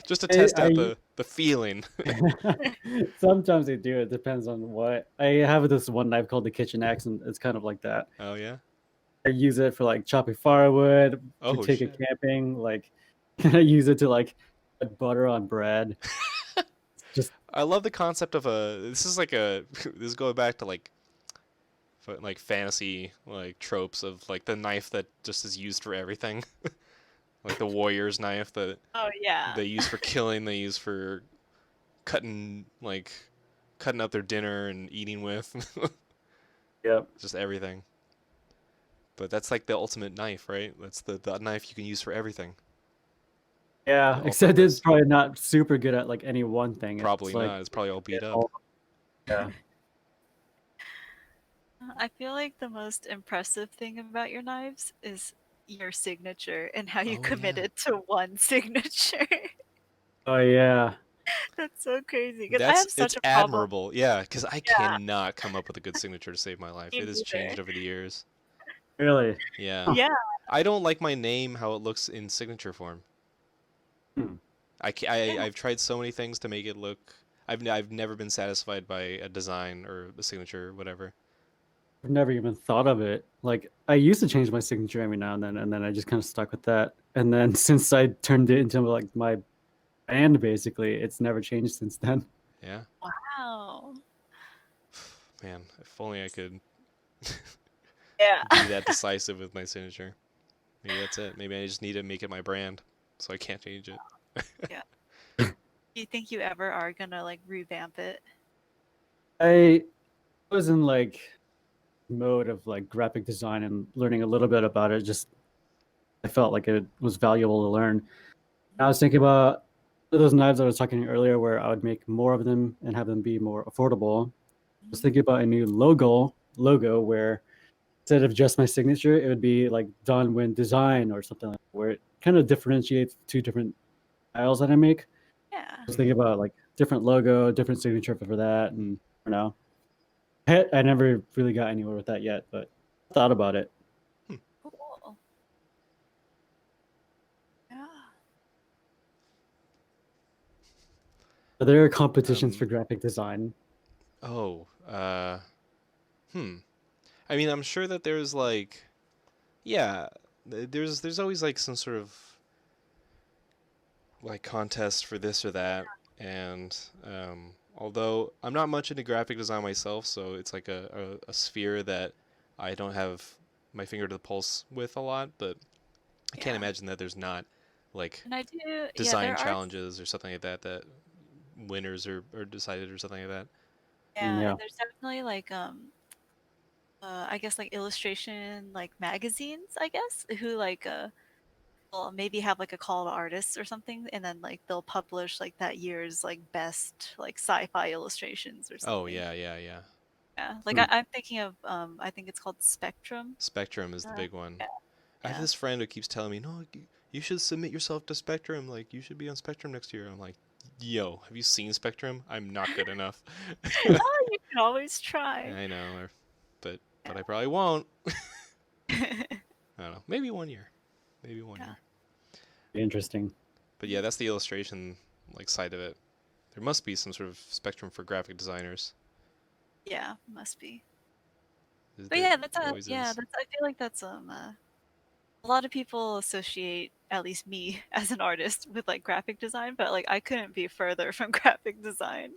just to test out I the feeling. sometimes I do. It depends on what. I have this one knife called the kitchen axe, and it's kind of like that. Oh yeah. I use it for like chopping firewood to Oh take it shit. camping. Like, I use it to like put butter on bread. Just I love the concept of a. This is like a. This is going back to like fantasy like tropes of like the knife that just is used for everything, like the warrior's knife that Oh yeah. they use for killing, they use for cutting like cutting up their dinner and eating with, yep. just everything. But that's like the ultimate knife, right? That's the knife you can use for everything, Yeah, all except it's purpose. probably not super good at like any one thing. It's Probably like not. It's probably all beat it up. all. Yeah. I feel like the most impressive thing about your knives is your signature and how you Oh yeah. committed to one signature. Oh yeah. That's so crazy because I That's have it's such a problem. admirable. Yeah, because I Yeah, cannot come up with a good signature to save my life. me It has neither. changed over the years. Really. Yeah. Huh. Yeah, I don't like my name how it looks in signature form. Hmm. yeah. I've tried so many things to make it look. I've never been satisfied by a design or a signature or whatever. I've never even thought of it. Like I used to change my signature every now and then I just kind of stuck with that. And then since I turned it into like my band, basically, it's never changed since then. Yeah. Wow. Man, if only I could Yeah. be that decisive with my signature. Maybe that's it. Maybe I just need to make it my brand, so I can't change it. Yeah. Do you think you ever are gonna like revamp it? I I was in like mode of like graphic design and learning a little bit about it. Just I felt like it was valuable to learn. I was thinking about those knives I was talking earlier, where I would make more of them and have them be more affordable. I was thinking about a new logo where instead of just my signature, it would be like Don Nguyen design or something like that, where it kind of differentiates two different styles that I make. Yeah. I was thinking about like different logo, different signature for that, and I don't know. I never really got anywhere with that yet, but I thought about it. Hmm. Cool. Yeah. Are there competitions for Um, graphic design? oh, hmm. I mean, I'm sure that there's like, yeah, there's always like some sort of like contest for this or that, and although I'm not much into graphic design myself, so it's like a sphere that I don't have my finger to the pulse with a lot, but I can't Yeah. imagine that there's not like And I do, yeah, design there are, challenges or something like that that winners are decided or something like that. yeah, Yeah. and there's definitely like, I guess like illustration, like magazines, I guess, who like, will maybe have like a call to artists or something, and then like they'll publish like that year's like best like sci-fi illustrations or Oh something. yeah, yeah, yeah. Yeah, like Hmm. I'm thinking of, I think it's called Spectrum. Spectrum is the Uh, big one. yeah, I have yeah. this friend who keeps telling me, "No, you should submit yourself to Spectrum. Like, you should be on Spectrum next year." I'm like, "Yo, have you seen Spectrum? I'm not good enough." Oh, you can always try. I know, but Yeah. I probably won't. I don't know. Maybe 1 year. Maybe one Yeah. year. Interesting. But yeah, that's the illustration like side of it. There must be some sort of spectrum for graphic designers. Yeah, must be. But There, yeah, that's there a always yeah, is. that's I feel like that's a lot of people associate at least me as an artist with like graphic design, but like I couldn't be further from graphic design.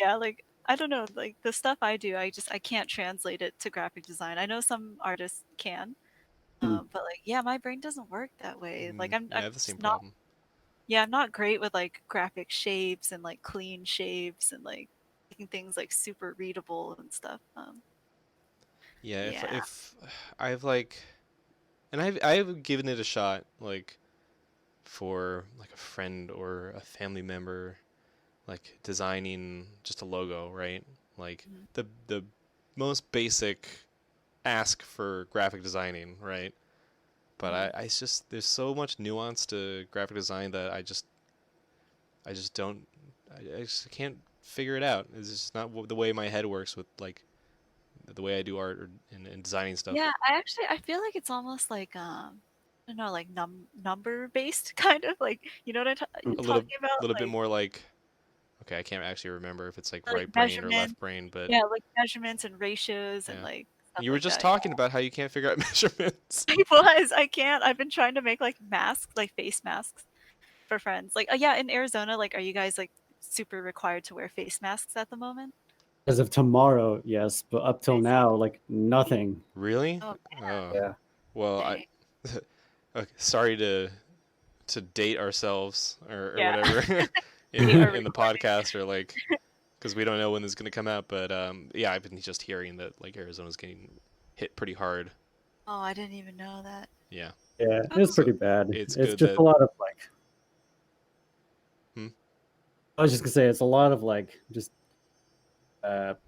Yeah, like I don't know, like the stuff I do, I can't translate it to graphic design. I know some artists can, Hmm. but like yeah, my brain doesn't work that way. Like Yeah, I I'm have the same just not problem. yeah, I'm not great with like graphic shapes and like clean shapes and like making things like super readable and stuff. Yeah, Yeah. if I've like, and I've given it a shot, like for like a friend or a family member, like designing just a logo, right? Like Mhm. the most basic ask for graphic designing, right? But Mhm. I it's just there's so much nuance to graphic design that I just don't I just can't figure it out. It's just not the way my head works with like the way I do art and designing stuff. Yeah, I feel like it's almost like I don't know, like number based kind of like you know what Hmm. I'm A talking about? little bit more like okay, I can't actually remember if it's like Like right brain or measurement. left brain, but Yeah, like measurements and ratios and yeah. like stuff You were like just that. talking about how you can't figure out measurements. I was. I can't. I've been trying to make like masks, like face masks for friends. Like, yeah, in Arizona, like, are you guys like super required to wear face masks at the moment? As of tomorrow, yes, but up till I see. now, like nothing. Really? Oh, Oh, Yeah. well, I dang. okay, sorry to date ourselves or Yeah. whatever Date our in the recording. podcast or like because we don't know when this is gonna come out. But yeah, I've been just hearing that like Arizona's getting hit pretty hard. Oh, I didn't even know that. Yeah, Yeah, Oh, it's so pretty bad. it's It's good just a that. lot of like, Hmm? I was just gonna say, it's a lot of like just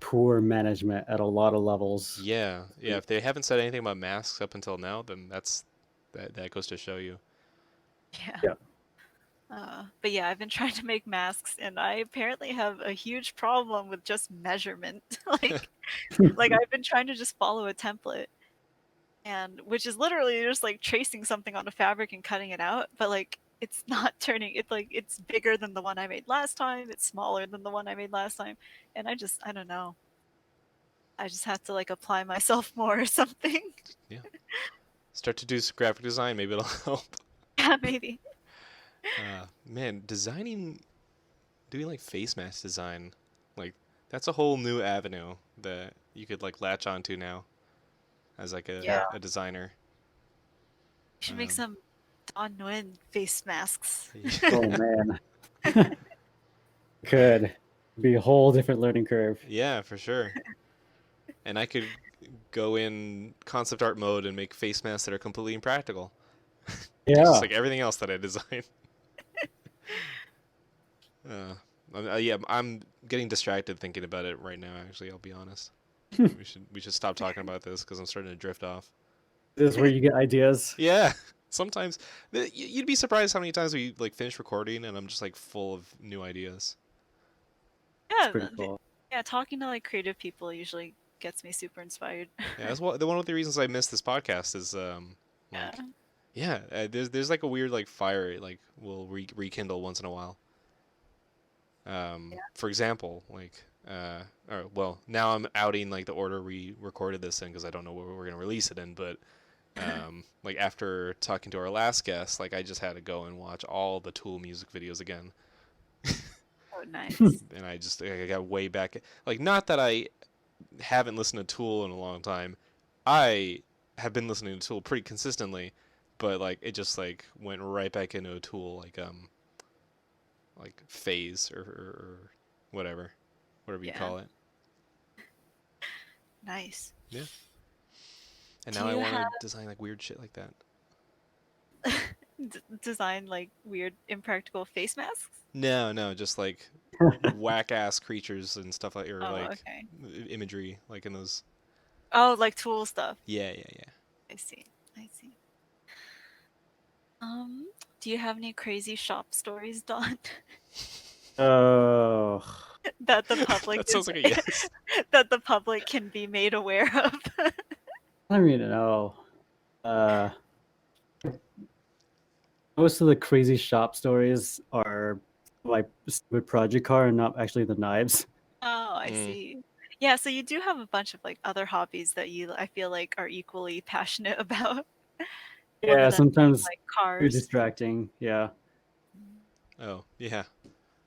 poor management at a lot of levels. Yeah, yeah. If they haven't said anything about masks up until now, then that goes to show you. yeah. Yeah. But yeah, I've been trying to make masks, and I apparently have a huge problem with just measurement. like I've been trying to just follow a template, and which is literally just like tracing something on a fabric and cutting it out, but like it's not turning. It's like it's bigger than the one I made last time. It's smaller than the one I made last time, and I don't know. I just have to like apply myself more or something. Yeah, start to do some graphic design. Maybe it'll help. Yeah, maybe. Man, doing like face mask design, like that's a whole new avenue that you could like latch onto now as like Yeah, Yeah. a designer. we should make Um, some Don Nguyen face masks. Oh man. Could be a whole different learning curve. yeah, for sure. and I could go in concept art mode and make face masks that are completely impractical, just Yeah. like everything else that I design. Uh, yeah, I'm getting distracted thinking about it right now. Actually, I'll be honest. We should stop talking about this because I'm starting to drift off. This is where you get ideas. Yeah, sometimes you'd be surprised how many times we like finish recording and I'm just like full of new ideas. It's Yeah, pretty cool. yeah. Talking to like creative people usually gets me super inspired. Yeah, that's one of the reasons I miss this podcast is Yeah. like yeah, there's like a weird like fire it like will rekindle once in a while. Yeah. For example, like or well, now I'm outing like the order we recorded this in because I don't know where we're gonna release it in, but like after talking to our last guest, like I just had to go and watch all the Tool music videos again, Oh, nice. and I got way back. Like not that I haven't listened to Tool in a long time, I have been listening to Tool pretty consistently, but like it just like went right back into a Tool like phase or whatever you Yeah. call it. Nice. Yeah. And Do now I you want have to design like weird shit like that. design like weird impractical face masks? No, just like whack ass creatures and stuff like or Oh, like okay. imagery like in those. Oh, like tool stuff. Yeah. I see. I see. Do you have any crazy shop stories, Don, Oh, that the public That sounds like a yes. that the public can be made aware of? I don't even know. Uh, most of the crazy shop stories are like with Project Car and not actually the knives. Oh, I Mm. see. Yeah, so you do have a bunch of like other hobbies that you I feel like are equally passionate about. One of Yeah, them being sometimes like too cars. distracting. Yeah. Oh yeah.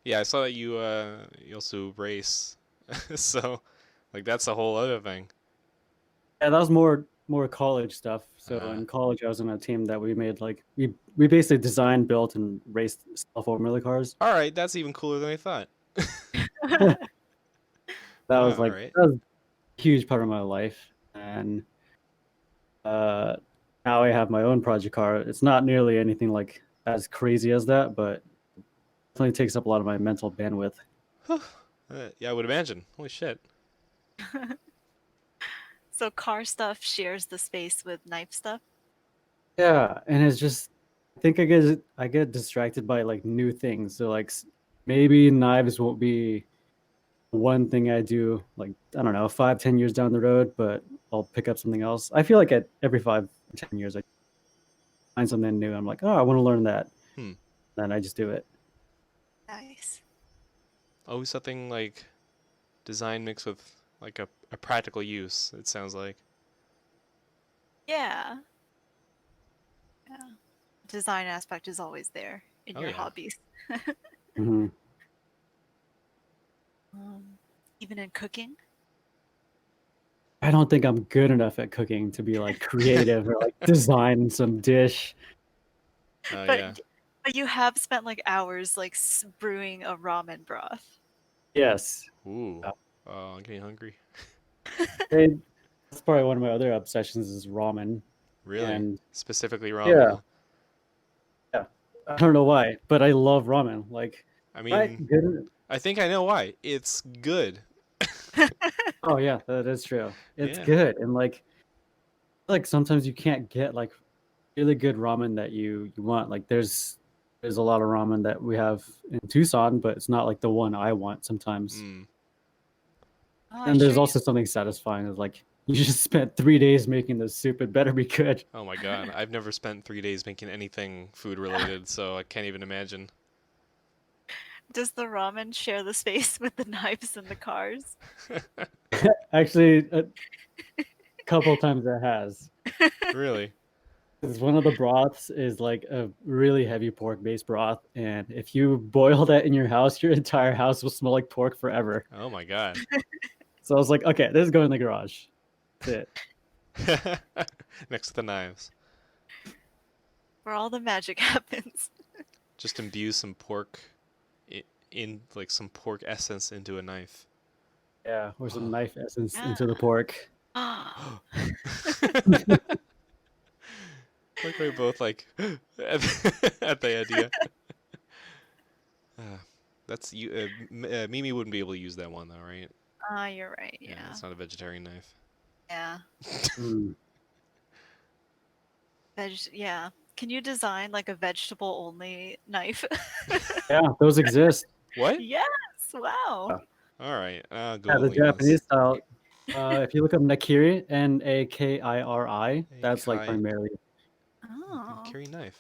I saw that you also race, so like that's a whole other thing. Yeah, that was more college stuff. So Uh, in college, I was on a team that we made like we basically designed, built, and raced self-formula cars. all right, that's even cooler than I thought. That was All like right. that was a huge part of my life, and uh, now I have my own project car. It's not nearly anything like as crazy as that, but definitely takes up a lot of my mental bandwidth. Yeah, I would imagine. Holy shit. So car stuff shares the space with knife stuff. Yeah, and it's just I think I get distracted by like new things. So like maybe knives won't be one thing I do like I don't know 5-10 years down the road, but I'll pick up something else. I feel like at every 5 or 10 years I find something new. I'm like, oh, I want to learn that. Hmm. Then I just do it. Nice. Always something like design mixed with like a practical use. It sounds like. Yeah. Yeah. Design aspect is always there in Oh your yeah. hobbies. Hmm. Um, even in cooking. I don't think I'm good enough at cooking to be like creative or like design some dish. Oh But yeah. but you have spent like hours like brewing a ramen broth. Yes. Ooh. Uh, Oh, I'm getting hungry. and that's probably one of my other obsessions is ramen. Really? And Specifically ramen, yeah, huh? yeah. I don't know why, but I love ramen. Like, I right? mean, Good. I think I know why. It's good. Oh yeah, that is true. It's Yeah. good. And like sometimes you can't get like really good ramen that you want. Like there's a lot of ramen that we have in Tucson, but it's not like the one I want sometimes. Mm. Oh, I'm And there's sure you also something satisfying is like you just spent 3 days making this soup. It better be good. Oh my god. I've never spent 3 days making anything food related, so I can't even imagine. does the ramen share the space with the knives and the cars? Actually, a couple times it has. Really? 'Cause one of the broths is like a really heavy pork-based broth, and if you boil that in your house, your entire house will smell like pork forever. Oh my god. So I was like, okay, this is going in the garage. That's Next to the knives. Where all the magic happens. Just imbue some pork in like some pork essence into a knife. Yeah, or some knife essence Yeah. into the pork. Like we're both like at the idea. Uh, that's you. Mimi wouldn't be able to use that one though, right? You're right. Yeah, Yeah. it's not a vegetarian knife. Yeah. Mm. Yeah. Can you design like a vegetable only knife? Yeah, those exist. What? Yes. Wow. Yeah, All right, yeah, the googling this. Japanese style. If you look up nakiri, Nakiri, A that's like kai primarily Oh. carry knife.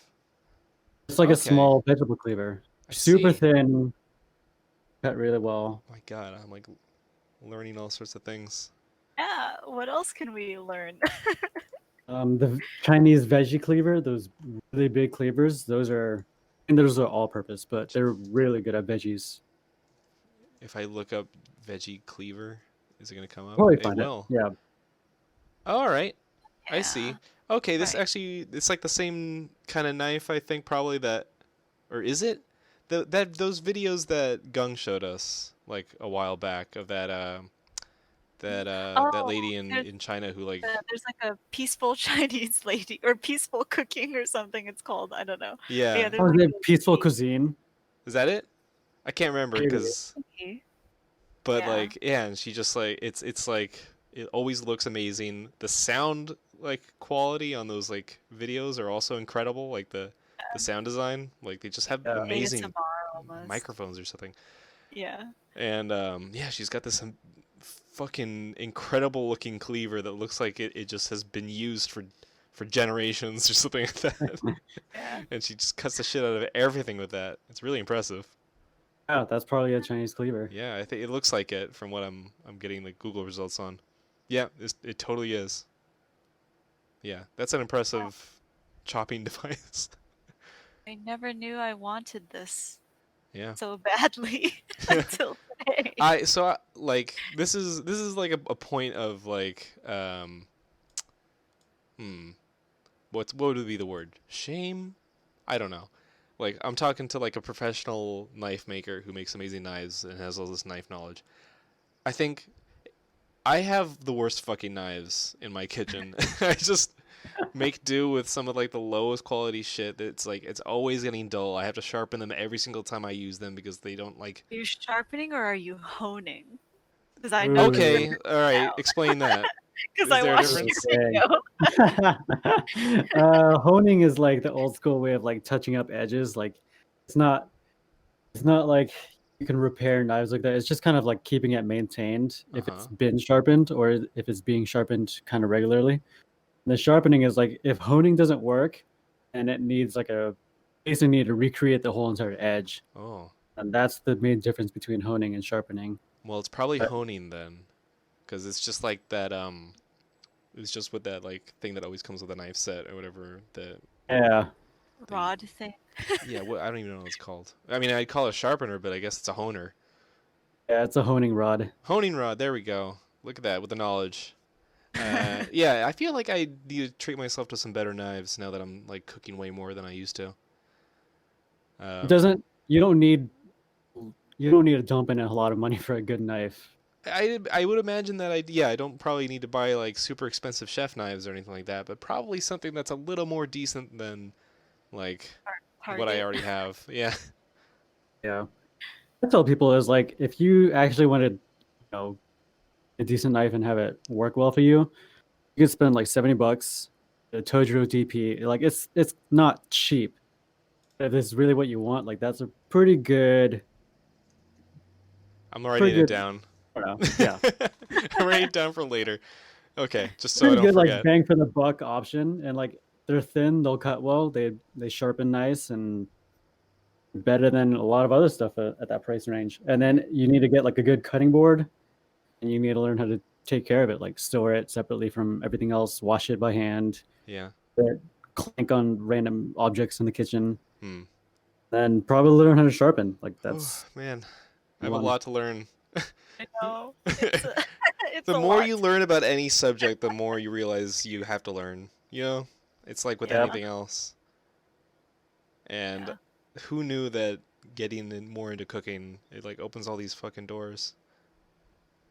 it's like a Okay, small vegetable cleaver, I super see. thin, cut really well. My God, I'm like learning all sorts of things. Yeah. What else can we learn? The Chinese veggie cleaver, those really big cleavers, those are all purpose, but Veg- they're really good at veggies. If I look up veggie cleaver, is it gonna come up? Probably It find it. will. Yeah. All right, I Yeah. see. Okay, this Right. actually it's like the same kind of knife I think probably that, or is it? That those videos that Gung showed us like a while back of that Oh, lady in there's China who like there's like a peaceful Chinese lady or peaceful cooking or something it's called. I don't know. But yeah, yeah, there's Oh, is like it a Peaceful lady. Cuisine? is that it? I can't remember Maybe. because Okay. but Yeah. like yeah, and she just like it's like it always looks amazing. The sound like quality on those like videos are also incredible. Like the sound design, like they just have Yeah. amazing ASMR almost. microphones or something. Yeah. And yeah, she's got this fucking incredible looking cleaver that looks like it just has been used for generations or something like that. Yeah. And she just cuts the shit out of everything with that. It's really impressive. Yeah, that's probably a Chinese cleaver. Yeah, I think it looks like it from what I'm getting the Google results on. Yeah, it totally is. Yeah, that's an impressive chopping device. I never knew I wanted this Yeah. so badly until today. Like this is like a point of like hmm what would be the word? Shame? I don't know. Like I'm talking to like a professional knife maker who makes amazing knives and has all this knife knowledge. I think I have the worst fucking knives in my kitchen. I just make do with some of like the lowest quality shit that's like it's always getting dull. I have to sharpen them every single time I use them because they don't like. Are you sharpening or are you honing? Because I know the Ooh. Okay, difference all right, now. explain that. Because Is I there a watched your difference? Okay. video. Honing is like the old school way of like touching up edges. Like it's not it's not like you can repair knives like that. It's just kind of like keeping it maintained if Uh-huh. it's been sharpened or if it's being sharpened kind of regularly. The sharpening is like if honing doesn't work and it needs like a basically need to recreate the whole entire edge. Oh. And that's the main difference between honing and sharpening. Well, it's probably But honing then, because it's just like that. It's just with that like thing that always comes with a knife set or whatever. yeah, The Rod thing. yeah. What I don't even know what it's called. I mean, I'd call it a sharpener, but I guess it's a honer. yeah, it's a honing rod. Honing rod. There we go. Look at that with the knowledge. Yeah, I feel like I need to treat myself to some better knives now that I'm like cooking way more than I used to. It Um, doesn't you don't need to dump in a lot of money for a good knife. I would imagine that I don't probably need to buy like super expensive chef knives or anything like that, but probably something that's a little more decent than like what I Target. already have. Yeah. Yeah. I tell people is like if you actually wanted, a decent knife and have it work well for you, you could spend like $70. A Tojiro DP, like it's not cheap. If it's really what you want, like that's a I'm pretty writing it good, down. I don't know, yeah, I'm writing it down for later. Okay, just so I pretty don't good like forget. bang for the buck option. And like they're thin, they'll cut well, they sharpen nice and better than a lot of other stuff at that price range. And then you need to get like a good cutting board, and you need to learn how to take care of it, like store it separately from everything else, wash it by hand, Yeah. clank on random objects in the kitchen, Hmm. then probably learn how to sharpen. Like Oh that's man, I have a one. lot to learn. I know. It's a, it's The a more lot. you learn about any subject, the more you realize you have to learn. You know, it's like with Yep. Yeah. anything else. And Yeah. who knew that getting more into cooking it like opens all these fucking doors.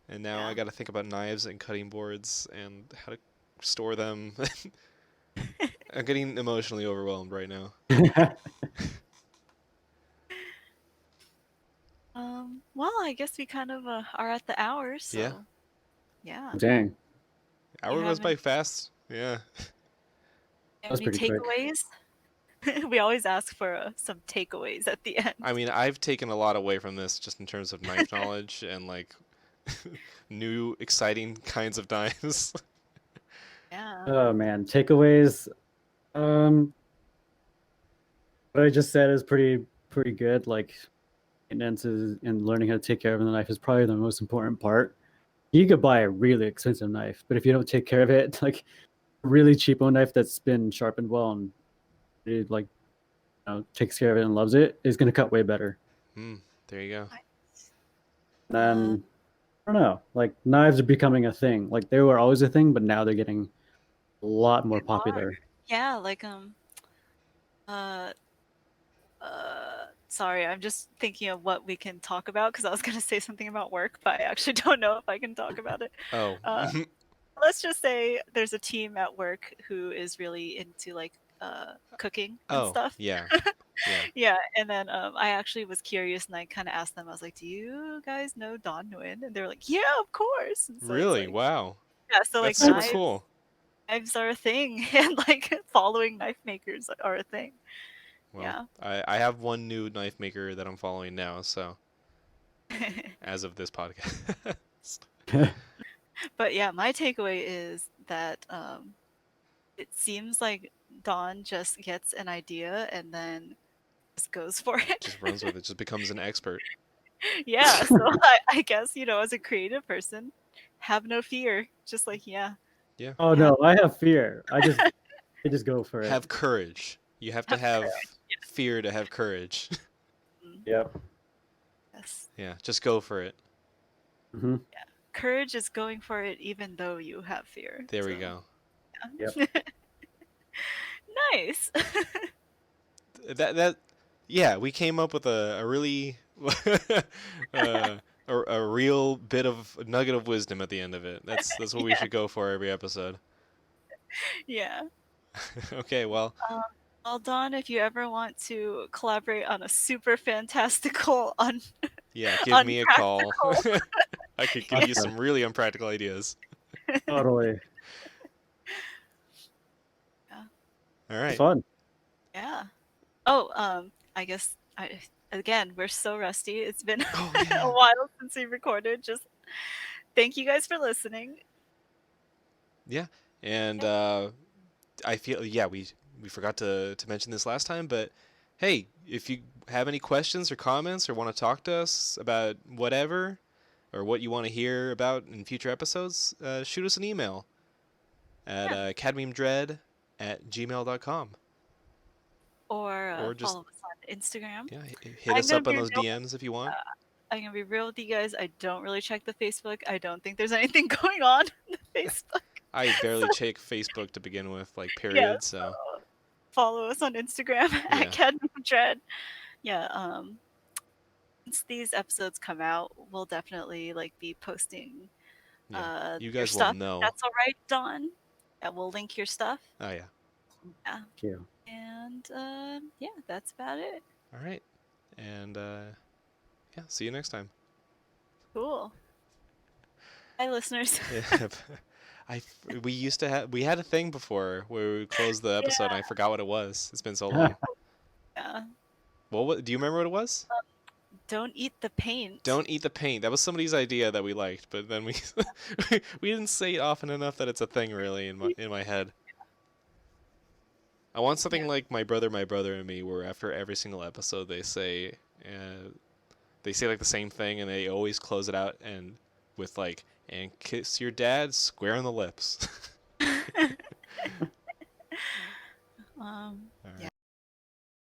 And now I Yeah. got to think about knives and cutting boards and how to store them. I'm getting emotionally overwhelmed right now. Well, I guess we kind of are at the hour, Yeah, so yeah. Dang, You hour goes have by fast. Yeah. that's any pretty quick. takeaways? We always ask for some takeaways at the end. I mean, I've taken a lot away from this just in terms of knife knowledge and like new exciting kinds of knives. Yeah. Oh man, takeaways. Um, what I just said is pretty good. Like maintenance is, and learning how to take care of the knife is probably the most important part. You could buy a really expensive knife, but if you don't take care of it, like a really cheapo knife that's been sharpened well and it, like takes care of it and loves it is going to cut way better. Hmm. There you go. Nice. Uh, Then I don't know, like knives are becoming a thing. Like they were always a thing, but now they're getting a lot more are. popular. Yeah, like uh sorry, I'm just thinking of what we can talk about because I was gonna say something about work, but I actually don't know if I can talk about it. Oh. Uh, let's just say there's a team at work who is really into like cooking and Oh, stuff. yeah. Yeah. Yeah, and then I actually was curious and I kind of asked them. I was like, "Do you guys know Don Nguyen?" And they're like, "Yeah, of course." And so it's Really? like, Wow. yeah, so That's like super What? cool. knives are a thing, and like following knife makers are a thing. Well, Yeah. I have one new knife maker that I'm following now, so as of this podcast. But yeah, my takeaway is that it seems like Don just gets an idea and then just goes for it. Just runs with it, just becomes an expert. Yeah, so I guess, as a creative person, have no fear. Just like, yeah, Yeah. Oh have no, I have fear. I just go for it. Have courage. You have to have have courage. fear to have courage. Mm, Yep. yes. Yeah, just go for it. Hmm. Courage is going for it even though you have fear. There we So, go. Yep. yeah. Nice. That yeah, we came up with a really a real bit of nugget of wisdom at the end of it. That's what we Yeah. should go for every episode. Yeah. Okay, well, Um, well, Don, if you ever want to collaborate on a super fantastical, yeah, give me a call. unpractical, I could give you Awesome. some really unpractical ideas. Totally. yeah, All It's right. fun. yeah. Oh, I guess again we're so rusty. It's been Oh yeah, a yeah. while since we recorded. Just thank you guys for listening. Yeah. And Yeah, I feel yeah, we forgot to mention this last time, but hey, if you have any questions or comments or want to talk to us about whatever or what you want to hear about in future episodes, shoot us an email at yeah. cadmiumdread@gmail.com Or or just follow us on Instagram. yeah, hit I'm us gonna up on be those real. DMs if you want. I'm gonna be real with you guys. I don't really check the Facebook. I don't think there's anything going on in the Facebook. I So barely check Facebook to begin with, like yeah, period. So so follow us on Instagram at yeah, Cadmium Dread. Yeah, once these episodes come out, we'll definitely like be posting yeah, you your guys will stuff. If know. that's all right, Dawn. Yeah, we'll link your stuff. Oh yeah. Yeah, Thank you. and yeah, that's about it. All right, and yeah, see you next time. Cool. Hi, listeners. Yeah, we used to have we had a thing before where we would close the episode. And I Yeah, forgot what it was. It's been so long. yeah. Do you remember what it was? Don't eat the paint. Don't eat the paint. That was somebody's idea that we liked, but then we we didn't say it often enough that it's a thing really in my head. I want Yeah. something like my brother and me, where after every single episode they say like the same thing, and they always close it out and with like and kiss your dad square on the lips. um,